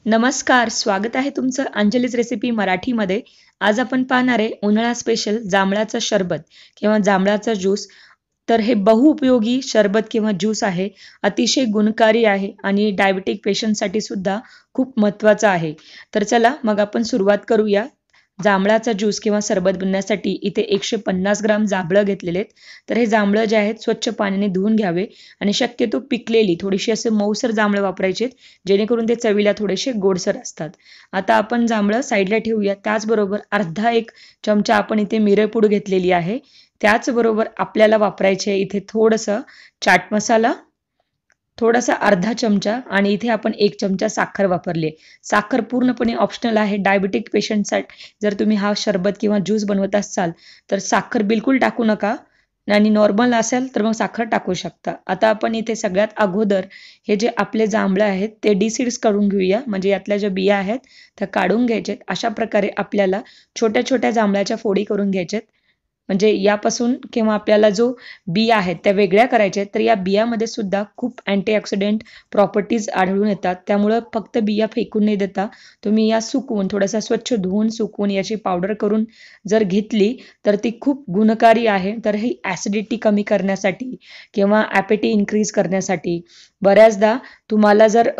नमस्कार, स्वागत आहे तुमचं अंजलीच रेसिपी मराठीमध्ये. आज आपण पाहणार आहे उन्हाळा स्पेशल जांभळाचं सरबत किंवा जांभळाचा ज्यूस. तर हे बहुउपयोगी सरबत किंवा ज्यूस आहे. अतिशय गुणकारी आहे आणि डायबिटिक पेशंटसाठी सुद्धा खूप महत्त्वाचं आहे. तर चला मग आपण सुरुवात करूया. जांभळाचा ज्यूस किंवा सरबत बनवण्यासाठी इथे 150 ग्राम जांभळं घेतलेले आहेत. तर हे जांभळं जे आहेत स्वच्छ पाण्याने धुवून घ्यावे आणि शक्यतो पिकलेली थोडीशी असे मऊसर जांभळं वापरायचे आहेत, जेणेकरून ते चवीला थोडेसे गोडसर असतात. आता आपण जांभळं साईडला ठेवूया. त्याचबरोबर अर्धा एक चमचा आपण इथे मिरपूड घेतलेली आहे. त्याचबरोबर आपल्याला वापरायचे आहे इथे थोडंसं चाट मसाला, थोडासा अर्धा चमचा आणि इथे आपण 1 चमचा साखर वापरली. साखर पूर्णपणे ऑप्शनल आहे. डायबिटिक पेशंटसाठी जर तुम्ही हा सरबत किंवा ज्यूस बनवत असाल तर साखर बिलकुल टाकू नका आणि नॉर्मल असेल तर मग साखर टाकू शकता. आता आपण इथे सगळ्यात अगोदर हे जे आपले जांभळं आहेत ते डिसीड्स काढून घेऊया. म्हणजे यातल्या ज्या बिया आहेत त्या काढून घ्यायच्यात. अशा प्रकारे आपल्याला छोट्या छोट्या जांभळाच्या फोडी करून घ्यायच्यात. म्हणजे यापासून किंवा आपल्याला जो बिया आहेत त्या वेगळ्या करायच्या आहेत. तर या बियामध्ये सुद्धा खूप अँटीऑक्सिडंट प्रॉपर्टीज आढळून येतात. त्यामुळं फक्त बिया फेकून नाही देता तुम्ही या सुकवून थोडासा स्वच्छ धुवून सुकवून याची पावडर करून जर घेतली तर ती खूप गुणकारी आहे. तर ही ॲसिडिटी कमी करण्यासाठी किंवा ॲपेटी इन्क्रीज करण्यासाठी बऱ्याचदा तुम्हाला जर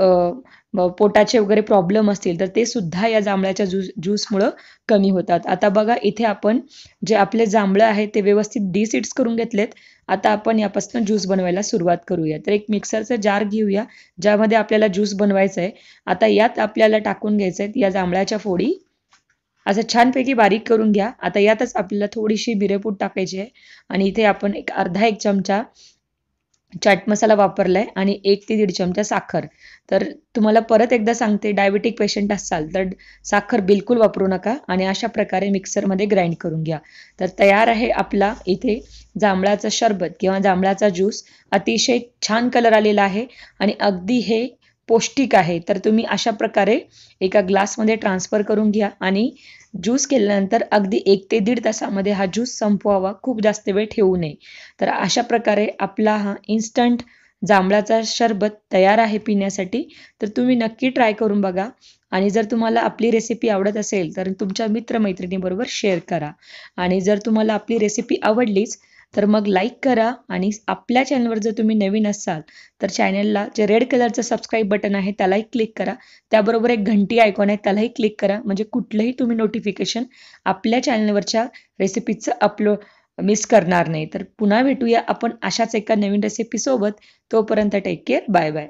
पोटाचे वगैरे प्रॉब्लेम असतील तर ते सुद्धा या जांभळाच्या ज्यूसमुळं कमी होतात. आता बघा इथे आपण जे आपले जांभळं आहे ते व्यवस्थित डिसीड्स करून घेतलेत. आता आपण यापासून ज्यूस बनवायला सुरुवात करूया. तर एक मिक्सरचा जार घेऊया, ज्यामध्ये आपल्याला ज्यूस बनवायचं आहे. आता यात आपल्याला टाकून घ्यायचं आहे या जांभळाच्या फोडी. असं छानपैकी बारीक करून घ्या. आता यातच आपल्याला थोडीशी मिरपूड टाकायची आहे आणि इथे आपण अर्धा एक चमचा चाट मसाला वापरलाय आणि 1 ते 1.5 चमचा साखर. तर तुम्हाला परत एकदा सांगते, डायबिटिक पेशंट असाल तर साखर बिलकुल वापरू नका आणि अशा प्रकारे मिक्सरमध्ये ग्राइंड करून घ्या. तर तयार आहे आपला इथे जांभळाचं सरबत किंवा जांभळाचा ज्यूस. अतिशय छान कलर आलेला आहे आणि अगदी हे पौष्टिक आहे. तर तुम्ही अशा प्रकारे एका ग्लासमध्ये ट्रान्सफर करून घ्या आणि ज्यूस केल्यानंतर अगदी 1 ते 1.5 तासामध्ये हा ज्यूस संपवावा. खूप जास्त वेळ ठेवू नये. तर अशा प्रकारे आपला हा इन्स्टंट जांभळाचा सरबत तयार आहे पिण्यासाठी. तर तुम्ही नक्की ट्राय करून बघा आणि जर तुम्हाला आपली रेसिपी आवडत असेल तर तुमच्या मित्रमैत्रिणीबरोबर शेअर करा. आणि जर तुम्हाला आपली रेसिपी आवडलीच तर मग लाईक करा आणि आपल्या चॅनलवर जर तुम्ही नवीन असाल तर चॅनलला जे रेड कलरचं सबस्क्राईब बटन आहे त्यालाही क्लिक करा. त्याबरोबर एक घंटी आयकॉन आहे त्यालाही क्लिक करा. म्हणजे कुठलंही तुम्ही नोटिफिकेशन आपल्या चॅनलवरच्या रेसिपीचं अपलोड मिस करणार नाही. तर पुन्हा भेटूया आपण अशाच एका नवीन रेसिपीसोबत. तोपर्यंत टेक केअर. Bye bye.